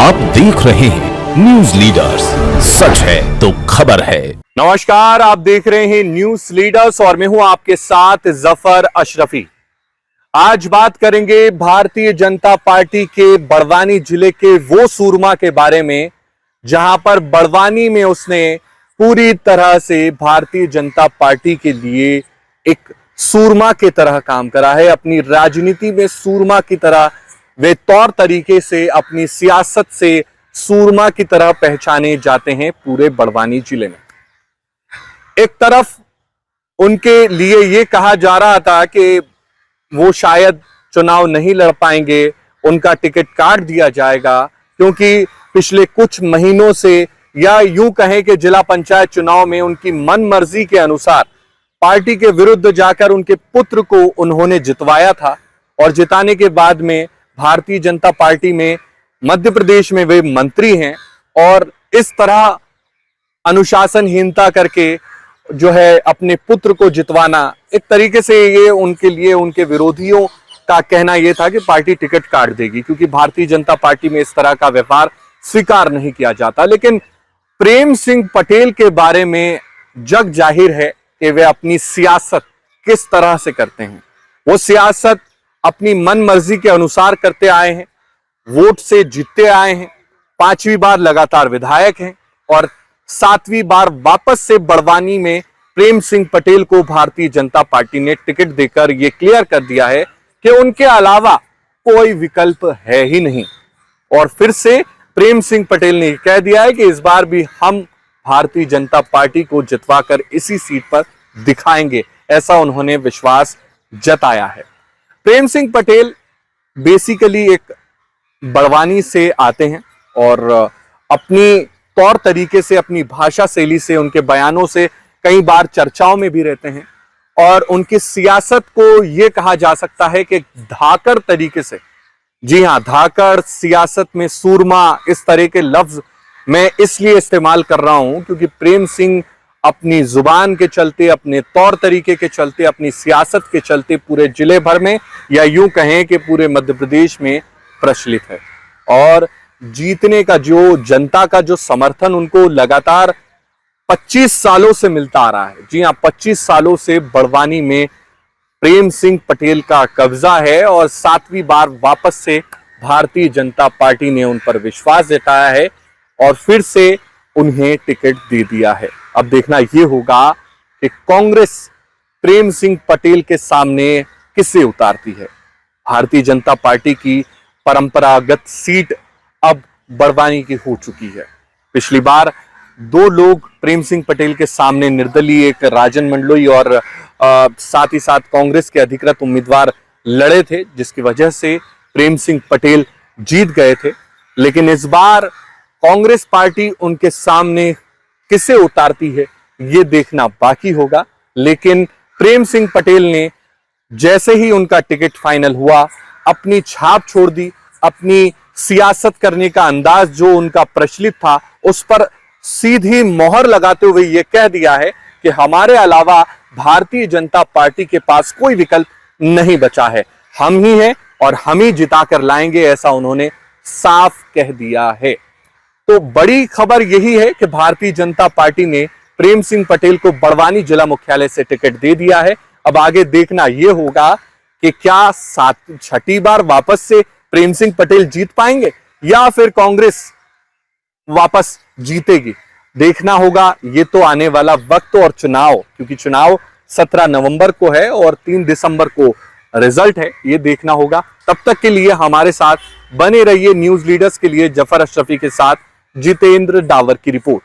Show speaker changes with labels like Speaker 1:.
Speaker 1: आप देख रहे हैं न्यूज लीडर्स, सच है तो खबर है।
Speaker 2: नमस्कार, आप देख रहे हैं न्यूज लीडर्स और मैं हूं आपके साथ जफर अशरफी। आज बात करेंगे भारतीय जनता पार्टी के बड़वानी जिले के वो सूरमा के बारे में जहां पर बड़वानी में उसने पूरी तरह से भारतीय जनता पार्टी के लिए एक सूरमा की तरह काम करा है। अपनी राजनीति में सूरमा की तरह वे तौर तरीके से, अपनी सियासत से सूरमा की तरह पहचाने जाते हैं पूरे बड़वानी जिले में। एक तरफ उनके लिए यह कहा जा रहा था कि वो शायद चुनाव नहीं लड़ पाएंगे, उनका टिकट काट दिया जाएगा, क्योंकि पिछले कुछ महीनों से या यूं कहें कि जिला पंचायत चुनाव में उनकी मन मर्जी के अनुसार पार्टी के विरुद्ध जाकर उनके पुत्र को उन्होंने जितवाया था और जिताने के बाद में भारतीय जनता पार्टी में मध्य प्रदेश में वे मंत्री हैं और इस तरह अनुशासनहीनता करके जो है अपने पुत्र को जितवाना, एक तरीके से ये उनके लिए, उनके विरोधियों का कहना यह था कि पार्टी टिकट काट देगी, क्योंकि भारतीय जनता पार्टी में इस तरह का व्यवहार स्वीकार नहीं किया जाता। लेकिन प्रेम सिंह पटेल के बारे में जग जाहिर है कि वे अपनी सियासत किस तरह से करते हैं। वो सियासत अपनी मन मर्जी के अनुसार करते आए हैं, वोट से जीतते आए हैं, 5वीं बार लगातार विधायक हैं और 7वीं बार वापस से बड़वानी में प्रेम सिंह पटेल को भारतीय जनता पार्टी ने टिकट देकर यह क्लियर कर दिया है कि उनके अलावा कोई विकल्प है ही नहीं। और फिर से प्रेम सिंह पटेल ने कह दिया है कि इस बार भी हम भारतीय जनता पार्टी को जितवाकर इसी सीट पर दिखाएंगे, ऐसा उन्होंने विश्वास जताया है। प्रेम सिंह पटेल बेसिकली एक बड़वानी से आते हैं और अपनी तौर तरीके से, अपनी भाषा शैली से, उनके बयानों से कई बार चर्चाओं में भी रहते हैं और उनकी सियासत को यह कहा जा सकता है कि धाकड़ तरीके से, जी हां, धाकड़ सियासत में सूरमा, इस तरह के लफ्ज मैं इसलिए इस्तेमाल कर रहा हूं क्योंकि प्रेम सिंह अपनी जुबान के चलते, अपने तौर तरीके के चलते, अपनी सियासत के चलते पूरे जिले भर में या यूं कहें कि पूरे मध्य प्रदेश में प्रचलित है। और जीतने का जो, जनता का जो समर्थन उनको लगातार 25 सालों से मिलता आ रहा है, जी हां, 25 सालों से बड़वानी में प्रेम सिंह पटेल का कब्जा है और 7वीं बार वापस से भारतीय जनता पार्टी ने उन पर विश्वास जताया है और फिर से उन्हें टिकट दे दिया है। अब देखना यह होगा कि कांग्रेस प्रेम सिंह पटेल के सामने किसे उतारती है। भारतीय जनता पार्टी की परंपरागत सीट अब बड़वानी की हो चुकी है। पिछली बार 2 लोग प्रेम सिंह पटेल के सामने निर्दलीय, एक राजन मंडलोई और साथ ही साथ कांग्रेस के अधिकृत उम्मीदवार लड़े थे, जिसकी वजह से प्रेम सिंह पटेल जीत गए थे। लेकिन इस बार कांग्रेस पार्टी उनके सामने किसे उतारती है ये देखना बाकी होगा। लेकिन प्रेम सिंह पटेल ने जैसे ही उनका टिकट फाइनल हुआ, अपनी छाप छोड़ दी, अपनी सियासत करने का अंदाज जो उनका प्रचलित था उस पर सीधी मोहर लगाते हुए यह कह दिया है कि हमारे अलावा भारतीय जनता पार्टी के पास कोई विकल्प नहीं बचा है, हम ही हैं और हम ही जिताकर लाएंगे, ऐसा उन्होंने साफ कह दिया है। तो बड़ी खबर यही है कि भारतीय जनता पार्टी ने प्रेम सिंह पटेल को बड़वानी जिला मुख्यालय से टिकट दे दिया है। अब आगे देखना यह होगा कि क्या 6ठी बार वापस से प्रेम सिंह पटेल जीत पाएंगे या फिर कांग्रेस वापस जीतेगी, देखना होगा। ये तो आने वाला वक्त और चुनाव, क्योंकि चुनाव 17 नवंबर को है और 3 दिसंबर को रिजल्ट है, ये देखना होगा। तब तक के लिए हमारे साथ बने रहिए। न्यूज लीडर्स के लिए जफर अशरफी के साथ जितेंद्र डावर की रिपोर्ट।